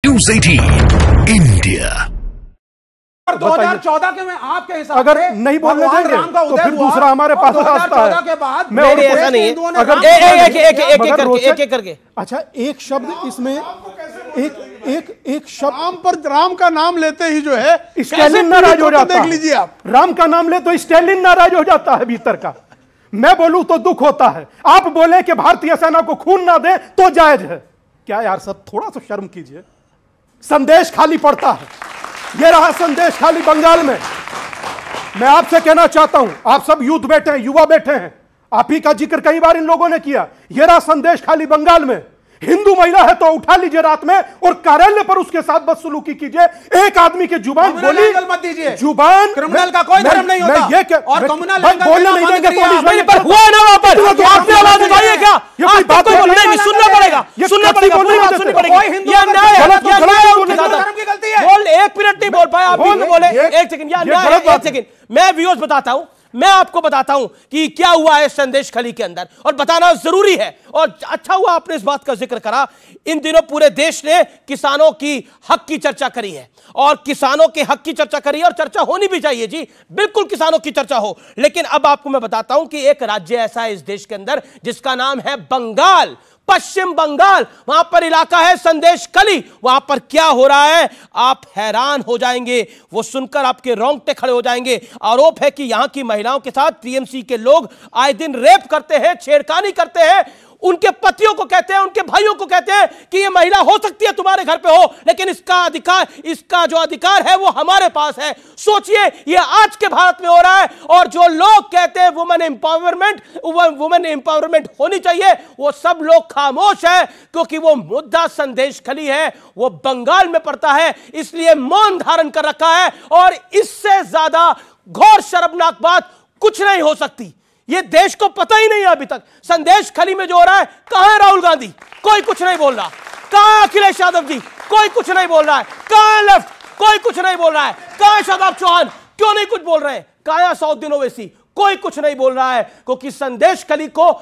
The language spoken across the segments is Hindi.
News 18 India. 2014 के में आपके हिसाब अगर नहीं बोलने देंगे तो फिर दूसरा हमारे पास रास्ता है। के बाद मैं और ऐसा नहीं है। अगर एक करके अच्छा एक शब्द इसमें एक शब्द राम पर राम का नाम लेते ही जो है स्टैलिन नाराज हो जाता है। देख लीजिए आप, राम का नाम ले तो स्टैलिन नाराज हो जाता है भीतर का। मैं बोलूं तो दुख होता है, आप बोले कि भारतीय सेना को खून ना दे तो जायज है। क्या यार सब थोड़ा सा शर्म कीजिए। संदेश खाली पड़ता है। ये रहा संदेश खाली बंगाल में। मैं आपसे कहना चाहता हूं, आप सब यूथ बैठे हैं, युवा बैठे हैं, आप ही का जिक्र कई बार इन लोगों ने किया। ये रहा संदेश खाली बंगाल में। हिंदू महिला है तो उठा लीजिए रात में और कार्यालय पर उसके साथ बदसलूकी कीजिए। एक आदमी के जुबान बोली मत दीजिए। जुबान क्रिमिनल का कोई धर्म नहीं होता। ये क्या और कम्युनल बोलने नहीं देंगे पुलिस पर हुआ ना वहां पर आपने आवाज उठाई है क्या? ये बात नहीं सुनना पड़ेगा, सुनना पड़ेगा, पूरी बात सुननी पड़ेगी। ये अन्याय है, ये अन्याय है उनके साथ। धर्म की गलती है। बोल 1 मिनट नहीं बोल पाए आप, बोले 1 सेकंड। ये अन्याय है, 1 सेकंड। मैं व्यूअर्स बताता हूं, मैं आपको बताता हूं कि क्या हुआ है संदेश खली के अंदर, और बताना जरूरी है। और अच्छा हुआ आपने इस बात का जिक्र करा। इन दिनों पूरे देश ने किसानों की हक की चर्चा करी है, और किसानों के हक की चर्चा करी है, और चर्चा होनी भी चाहिए जी, बिल्कुल किसानों की चर्चा हो। लेकिन अब आपको मैं बताता हूं कि एक राज्य ऐसा है इस देश के अंदर जिसका नाम है बंगाल, पश्चिम बंगाल। वहां पर इलाका है संदेश खली। वहां पर क्या हो रहा है आप हैरान हो जाएंगे, वो सुनकर आपके रोंगटे खड़े हो जाएंगे। आरोप है कि यहां की महिलाओं के साथ टीएमसी के लोग आए दिन रेप करते हैं, छेड़खानी करते हैं। उनके पतियों को कहते हैं, उनके भाइयों को कहते हैं कि ये महिला हो सकती है तुम्हारे घर पे हो, लेकिन इसका अधिकार, इसका जो अधिकार है वो हमारे पास है। सोचिए ये आज के भारत में हो रहा है। और जो लोग कहते हैं वुमेन एम्पावरमेंट होनी चाहिए, वो सब लोग खामोश है, क्योंकि वो मुद्दा संदेश खली है, वो बंगाल में पड़ता है, इसलिए मौन धारण कर रखा है। और इससे ज्यादा घोर शर्मनाक बात कुछ नहीं हो सकती। ये देश को पता ही नहीं है अभी तक संदेश खली में जो हो रहा है। कहां है राहुल गांधी? कोई कुछ नहीं बोल रहा। कहां है अखिलेश यादव जी? कोई कुछ नहीं बोल रहा है। कहां है लेफ्ट? कोई कुछ नहीं बोल रहा है। कहां है शादाब चौहान? क्यों नहीं कुछ बोल रहे हैं? कहां है साउद्दीन ओवैसी? कोई कुछ नहीं बोल रहा है, क्योंकि संदेश खली को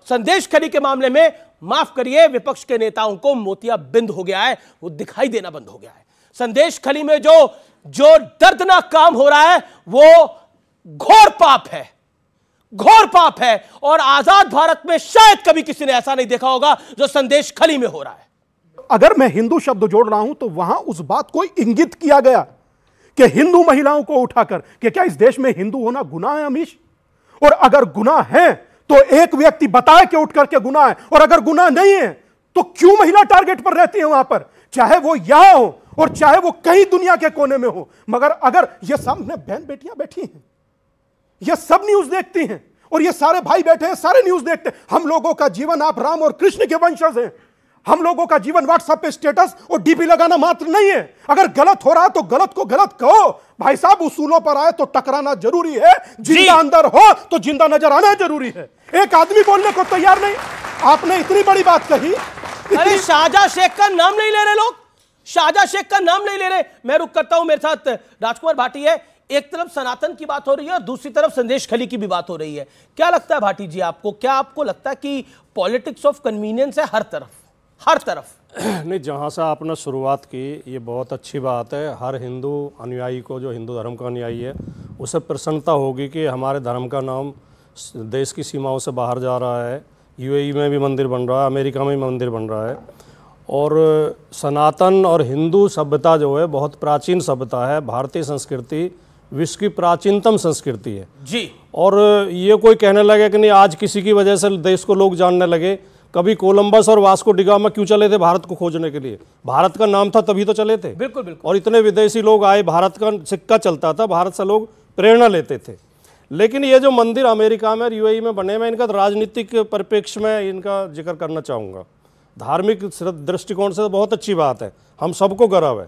संदेश खली के मामले में, माफ करिए, विपक्ष के नेताओं को मोतियाबिंद हो गया है, वो दिखाई देना बंद हो गया है। संदेश खली में जो दर्दनाक काम हो रहा है वो घोर पाप है, घोर पाप है। और आजाद भारत में शायद कभी किसी ने ऐसा नहीं देखा होगा जो संदेश खली में हो रहा है। अगर मैं हिंदू शब्द जोड़ रहा हूं तो वहां उस बात को इंगित किया गया कि हिंदू महिलाओं को उठाकर कि क्या इस देश में हिंदू होना गुनाह है अमीश? और अगर गुनाह है तो एक व्यक्ति बताए कि उठ करके गुनाह है, और अगर गुनाह नहीं है तो क्यों महिला टारगेट पर रहती है वहां पर, चाहे वो यहां हो और चाहे वो कहीं दुनिया के कोने में हो। मगर अगर ये सामने बहन बेटियां बैठी हैं, ये सब न्यूज देखती हैं, और ये सारे भाई बैठे हैं, सारे न्यूज देखते हैं। हम लोगों का जीवन, आप राम और कृष्ण के वंशज हैं, हम लोगों का जीवन व्हाट्सएप पे स्टेटस और डीपी लगाना मात्र नहीं है। अगर गलत हो रहा है तो गलत को गलत कहो भाई साहब। उसूलों पर आए तो टकराना जरूरी है, जिंदा अंदर हो तो जिंदा नजर आना जरूरी है। एक आदमी बोलने को तैयार नहीं। आपने इतनी बड़ी बात कही। अरे शाहजहां शेख का नाम नहीं ले रहे लोग, शाहजहां शेख का नाम नहीं ले रहे। मैं रुक करता हूं, मेरे साथ राजकुमार भाटी है। एक तरफ सनातन की बात हो रही है और दूसरी तरफ संदेश खली की भी बात हो रही है। क्या लगता है भाटी जी आपको, क्या आपको लगता है कि पॉलिटिक्स ऑफ कन्वीनियंस है हर तरफ, हर तरफ? नहीं, जहाँ से आपने शुरुआत की ये बहुत अच्छी बात है। हर हिंदू अनुयायी को, जो हिंदू धर्म का अनुयायी है, उसे प्रसन्नता होगी कि हमारे धर्म का नाम देश की सीमाओं से बाहर जा रहा है। यूएई में भी मंदिर बन रहा है, अमेरिका में भी मंदिर बन रहा है। और सनातन और हिंदू सभ्यता जो है बहुत प्राचीन सभ्यता है। भारतीय संस्कृति विश्व की प्राचीनतम संस्कृति है जी। और ये कोई कहने लगे कि नहीं आज किसी की वजह से देश को लोग जानने लगे। कभी कोलंबस और वास्को डिगामा क्यों चले थे भारत को खोजने के लिए? भारत का नाम था तभी तो चले थे। बिल्कुल बिल्कुल। और इतने विदेशी लोग आए, भारत का सिक्का चलता था, भारत से लोग प्रेरणा लेते थे। लेकिन ये जो मंदिर अमेरिका में और यूएई में बने हुए, इनका राजनीतिक परिप्रेक्ष्य में इनका जिक्र करना चाहूँगा। धार्मिक दृष्टिकोण से बहुत अच्छी बात है, हम सबको गर्व है।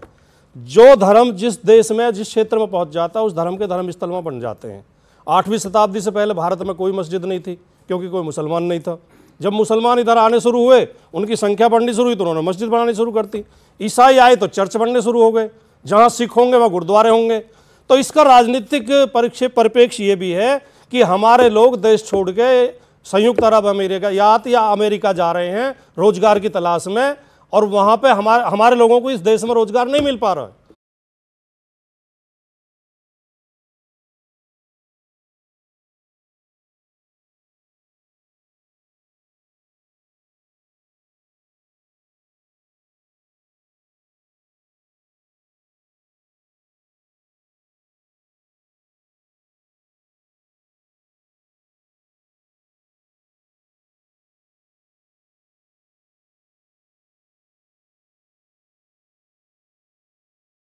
जो धर्म जिस देश में, जिस क्षेत्र में पहुंच जाता है, उस धर्म के धर्म स्थल में बन जाते हैं। 8वीं शताब्दी से पहले भारत में कोई मस्जिद नहीं थी, क्योंकि कोई मुसलमान नहीं था। जब मुसलमान इधर आने शुरू हुए, उनकी संख्या बढ़नी शुरू हुई, तो उन्होंने मस्जिद बनानी शुरू कर दी। ईसाई आए तो चर्च बनने शुरू हो गए, जहाँ सिख होंगे वहाँ गुरुद्वारे होंगे। तो इसका राजनीतिक परिप्रेक्ष्य ये भी है कि हमारे लोग देश छोड़ के संयुक्त अरब अमेरिका या अमेरिका जा रहे हैं रोजगार की तलाश में, और वहां पे हमारे लोगों को इस देश में रोजगार नहीं मिल पा रहा है।